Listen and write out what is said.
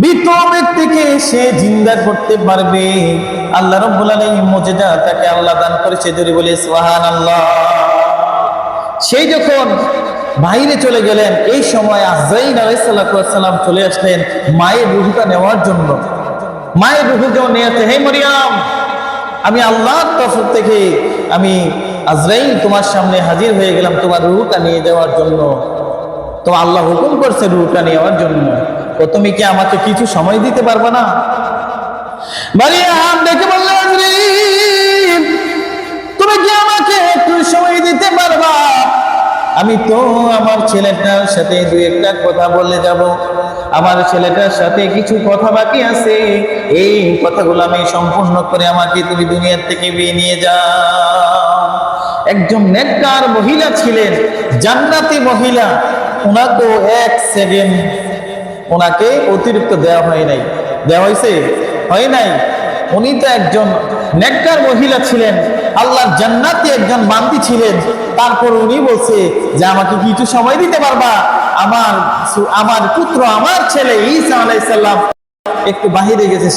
মৃত ব্যক্তিকে সে জিন্দা করতে পারবে। আল্লাহ রাব্বুল আলামিন মুজিজা তাকে আল্লাহ দান করেছে, জোরে বলি সুবহানাল্লাহ। সেই যখন বাইরে চলে গেলেন, এই সময় আজরাইল আলাইহিস সালাম চলে আসলেন মায়ের রূহটা নেওয়ার জন্য। মায়ের রূহ যখন নিয়ে আসছে, হে মরিয়ম, আমি আল্লাহর তরফ থেকে আমি আজরাইল তোমার সামনে হাজির হয়ে গেলাম তোমার রূহটা নিয়ে যাওয়ার জন্য। তো আল্লাহ হুকুম করছে রূহটা নেওয়ার জন্য। তো তুমি কি আমাকে কিছু সময় দিতে পারবে না? মারিয়াম ডেকে বলল, আজরাইল, তুমি কি আমাকে একটু সময় দিতে পারবা? আমি তো আমার ছেলেটার সাথে দুই একটা কথা বলে যাব। আমার ছেলেটার সাথে কিছু কথা বাকি আছে, এই কথাগুলো আমি সম্পূর্ণ করে আমাকে তুমি দুনিয়ার থেকে বিয়ে নিয়ে যাও। একজন নেককার মহিলা ছিলেন, জান্নাতি মহিলা। ওনাকে এক সেকেন্ড ওনাকে অতিরিক্ত দেওয়া হয় নাই। দেওয়া হয়েছে? হয় নাই। উনি তো একজন নেককার মহিলা ছিলেন, আল্লাহর জান্নাতি একজন বান্দি ছিলেন। তারপর উনি বলছে যে আমাকে কিছু সময় দিতে পারবা? আমার পুত্র, আমার ছেলে ঈসা আলাইহিস সালাম একটু বাহিরে গেছে,